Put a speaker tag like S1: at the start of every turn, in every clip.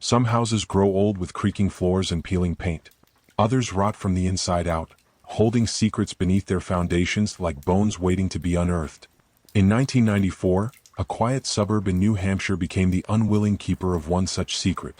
S1: Some houses grow old with creaking floors and peeling paint. Others rot from the inside out, holding secrets beneath their foundations like bones waiting to be unearthed. In 1994, a quiet suburb in New Hampshire became the unwilling keeper of one such secret.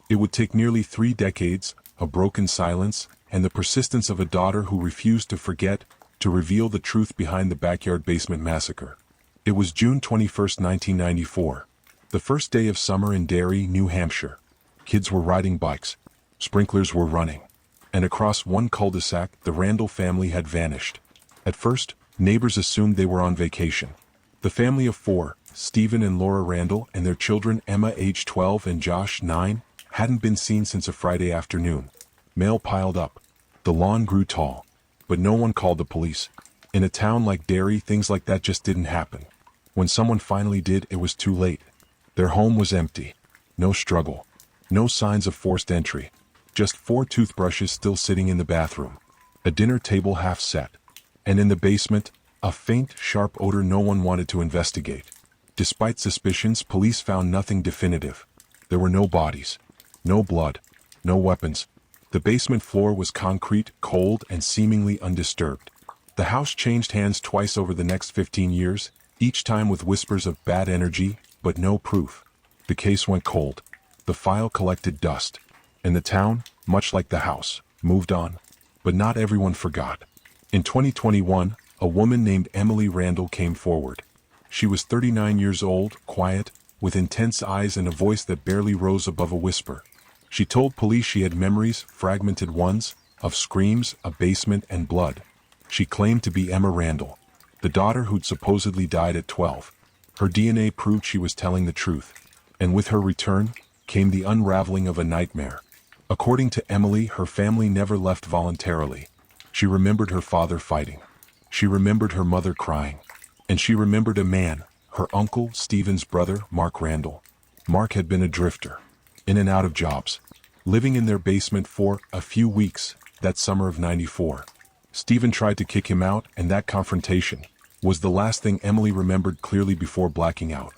S1: It would take nearly 3 decades, a broken silence, and the persistence of a daughter who refused to forget, to reveal the truth behind the backyard basement massacre. It was June 21, 1994. The first day of summer in Derry, New Hampshire. Kids were riding bikes. Sprinklers were running. And across one cul-de-sac, the Randall family had vanished. At first, neighbors assumed they were on vacation. The family of 4, Stephen and Laura Randall, and their children Emma, age 12, and Josh, 9, hadn't been seen since a Friday afternoon. Mail piled up. The lawn grew tall. But no one called the police. In a town like Derry, things like that just didn't happen. When someone finally did, it was too late. Their home was empty. No struggle. No signs of forced entry. Just 4 toothbrushes still sitting in the bathroom. A dinner table half set. And in the basement, a faint, sharp odor no one wanted to investigate. Despite suspicions, police found nothing definitive. There were no bodies. No blood. No weapons. The basement floor was concrete, cold, and seemingly undisturbed. The house changed hands twice over the next 15 years, each time with whispers of bad energy, but no proof. The case went cold. The file collected dust. And the town, much like the house, moved on. But not everyone forgot. In 2021, a woman named Emily Randall came forward. She was 39 years old, quiet, with intense eyes and a voice that barely rose above a whisper. She told police she had memories, fragmented ones, of screams, a basement, and blood. She claimed to be Emma Randall, the daughter who'd supposedly died at 12. Her DNA proved she was telling the truth. And with her return, came the unraveling of a nightmare. According to Emily, her family never left voluntarily. She remembered her father fighting. She remembered her mother crying. And she remembered a man, her uncle, Stephen's brother, Mark Randall. Mark had been a drifter, in and out of jobs, living in their basement for a few weeks that summer of '94. Stephen tried to kick him out, and that confrontation was the last thing Emily remembered clearly before blacking out.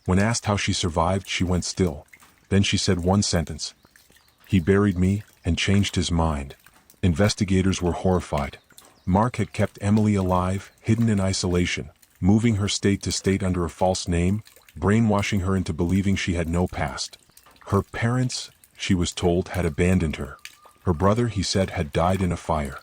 S1: When asked how she survived, she went still. Then she said one sentence. "He buried me and changed his mind." Investigators were horrified. Mark had kept Emily alive, hidden in isolation, moving her state to state under a false name, brainwashing her into believing she had no past. Her parents, she was told, had abandoned her. Her brother, he said, had died in a fire.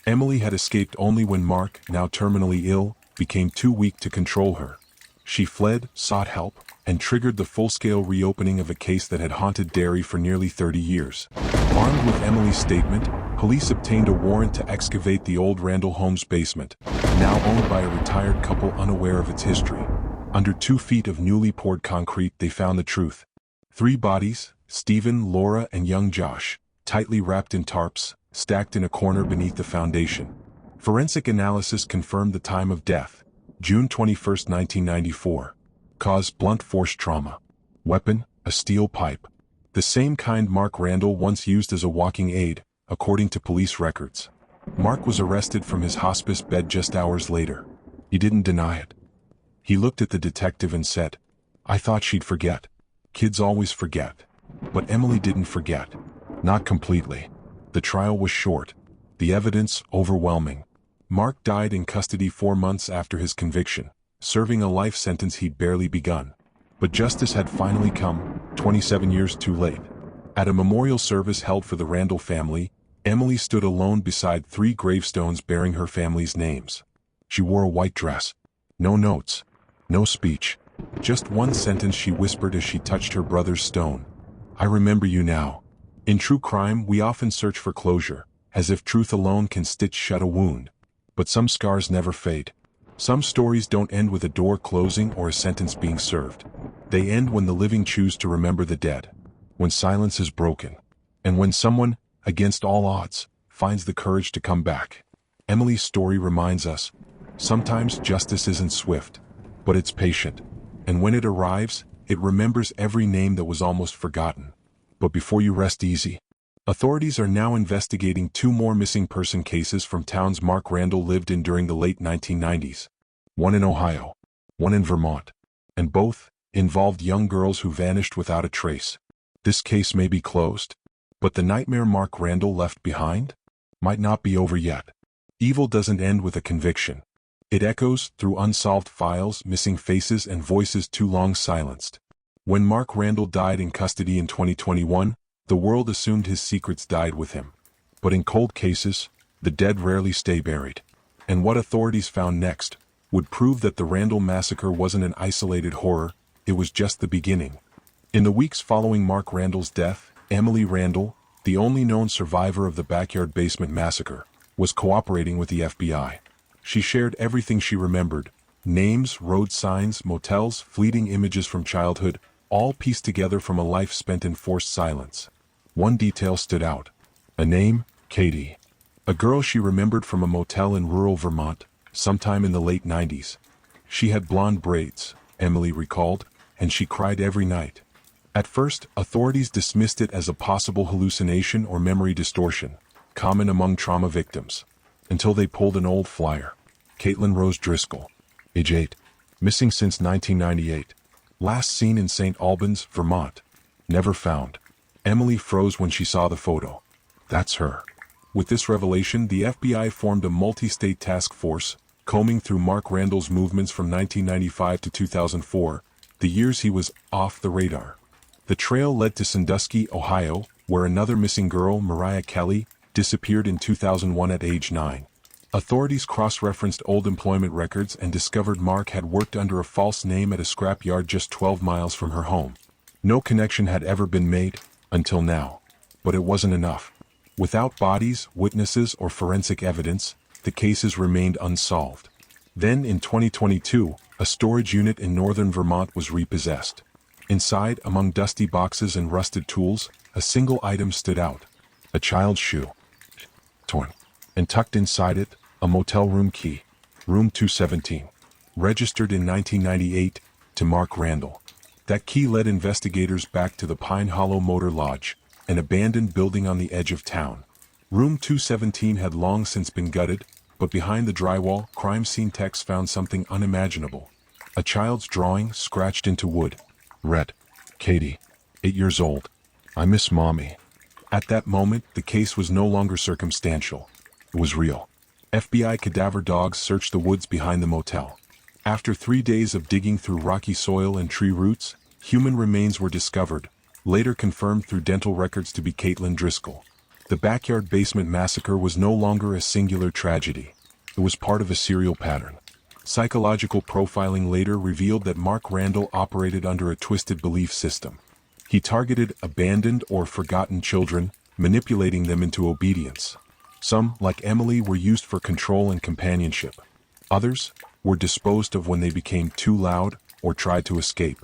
S1: Emily had escaped only when Mark, now terminally ill, became too weak to control her. She fled, sought help, and triggered the full-scale reopening of a case that had haunted Derry for nearly 30 years. Armed with Emily's statement, police obtained a warrant to excavate the old Randall home's basement, now owned by a retired couple unaware of its history. Under 2 feet of newly poured concrete, they found the truth. 3 bodies, Stephen, Laura, and young Josh, tightly wrapped in tarps, stacked in a corner beneath the foundation. Forensic analysis confirmed the time of death, June 21, 1994. Cause: blunt force trauma. Weapon: a steel pipe. The same kind Mark Randall once used as a walking aid, according to police records. Mark was arrested from his hospice bed just hours later. He didn't deny it. He looked at the detective and said, "I thought she'd forget. Kids always forget." But Emily didn't forget. Not completely. The trial was short. The evidence overwhelming. Mark died in custody 4 months after his conviction, serving a life sentence he'd barely begun. But justice had finally come, 27 years too late. At a memorial service held for the Randall family, Emily stood alone beside 3 gravestones bearing her family's names. She wore a white dress. No notes. No speech. Just one sentence she whispered as she touched her brother's stone. "I remember you now." In true crime, we often search for closure, as if truth alone can stitch shut a wound. But some scars never fade. Some stories don't end with a door closing or a sentence being served. They end when the living choose to remember the dead. When silence is broken. And when someone, against all odds, finds the courage to come back. Emily's story reminds us, sometimes justice isn't swift, but it's patient. And when it arrives, it remembers every name that was almost forgotten. But before you rest easy, authorities are now investigating 2 more missing person cases from towns Mark Randall lived in during the late 1990s. One in Ohio, one in Vermont, and both involved young girls who vanished without a trace. This case may be closed, but the nightmare Mark Randall left behind might not be over yet. Evil doesn't end with a conviction. It echoes through unsolved files, missing faces, and voices too long silenced. When Mark Randall died in custody in 2021, the world assumed his secrets died with him. But in cold cases, the dead rarely stay buried. And what authorities found next would prove that the Randall massacre wasn't an isolated horror, it was just the beginning. In the weeks following Mark Randall's death, Emily Randall, the only known survivor of the backyard basement massacre, was cooperating with the FBI. She shared everything she remembered: names, road signs, motels, fleeting images from childhood, all pieced together from a life spent in forced silence. One detail stood out. A name, Katie. A girl she remembered from a motel in rural Vermont, sometime in the late 90s. She had blonde braids, Emily recalled, and she cried every night. At first, authorities dismissed it as a possible hallucination or memory distortion, common among trauma victims, until they pulled an old flyer. Caitlin Rose Driscoll, age 8, missing since 1998, last seen in St. Albans, Vermont, never found. Emily froze when she saw the photo. That's her. With this revelation, the FBI formed a multi-state task force, combing through Mark Randall's movements from 1995 to 2004, the years he was off the radar. The trail led to Sandusky, Ohio, where another missing girl, Mariah Kelly, disappeared in 2001 at age 9. Authorities cross-referenced old employment records and discovered Mark had worked under a false name at a scrapyard just 12 miles from her home. No connection had ever been made, until now. But it wasn't enough. Without bodies, witnesses, or forensic evidence, the cases remained unsolved. Then, in 2022, a storage unit in northern Vermont was repossessed. Inside, among dusty boxes and rusted tools, a single item stood out: a child's shoe. Torn. And tucked inside it, a motel room key. Room 217. Registered in 1998 to Mark Randall. That key led investigators back to the Pine Hollow Motor Lodge, an abandoned building on the edge of town. Room 217 had long since been gutted, but behind the drywall, crime scene techs found something unimaginable. A child's drawing scratched into wood. Read, Katie, 8 years old. I miss mommy. At that moment, the case was no longer circumstantial. It was real. FBI cadaver dogs searched the woods behind the motel. After 3 days of digging through rocky soil and tree roots, human remains were discovered, later confirmed through dental records to be Caitlin Driscoll. The backyard basement massacre was no longer a singular tragedy. It was part of a serial pattern. Psychological profiling later revealed that Mark Randall operated under a twisted belief system. He targeted abandoned or forgotten children, manipulating them into obedience. Some, like Emily, were used for control and companionship. Others were disposed of when they became too loud or tried to escape.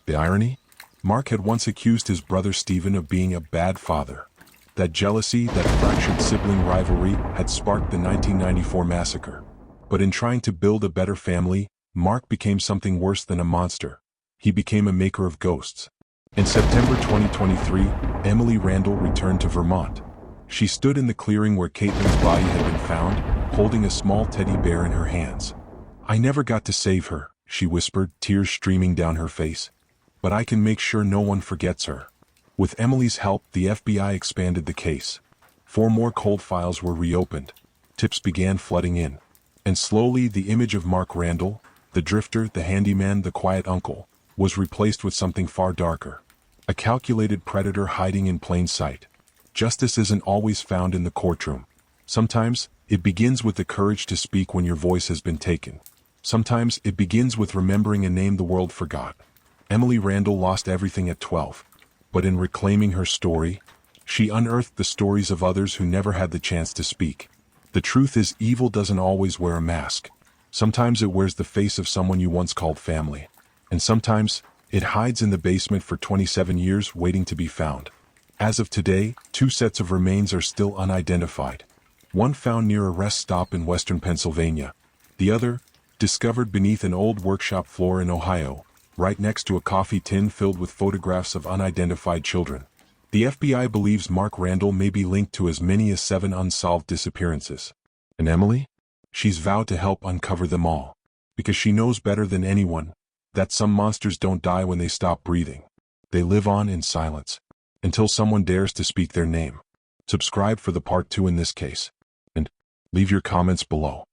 S1: The irony? Mark had once accused his brother Stephen of being a bad father. That jealousy, that fractured sibling rivalry, had sparked the 1994 massacre. But in trying to build a better family, Mark became something worse than a monster. He became a maker of ghosts. In September 2023, Emily Randall returned to Vermont. She stood in the clearing where Caitlin's body had been found, holding a small teddy bear in her hands. I never got to save her, she whispered, tears streaming down her face. But I can make sure no one forgets her. With Emily's help, the FBI expanded the case. 4 more cold files were reopened. Tips began flooding in. And slowly the image of Mark Randall, the drifter, the handyman, the quiet uncle, was replaced with something far darker. A calculated predator hiding in plain sight. Justice isn't always found in the courtroom. Sometimes, it begins with the courage to speak when your voice has been taken. Sometimes, it begins with remembering a name the world forgot. Emily Randall lost everything at 12. But in reclaiming her story, she unearthed the stories of others who never had the chance to speak. The truth is, evil doesn't always wear a mask. Sometimes it wears the face of someone you once called family. And sometimes, it hides in the basement for 27 years waiting to be found. As of today, 2 sets of remains are still unidentified. One found near a rest stop in western Pennsylvania. The other, discovered beneath an old workshop floor in Ohio, right next to a coffee tin filled with photographs of unidentified children. The FBI believes Mark Randall may be linked to as many as 7 unsolved disappearances. And Emily? She's vowed to help uncover them all. Because she knows better than anyone that some monsters don't die when they stop breathing. They live on in silence. until someone dares to speak their name. Subscribe for the part 2 in this case. And leave your comments below.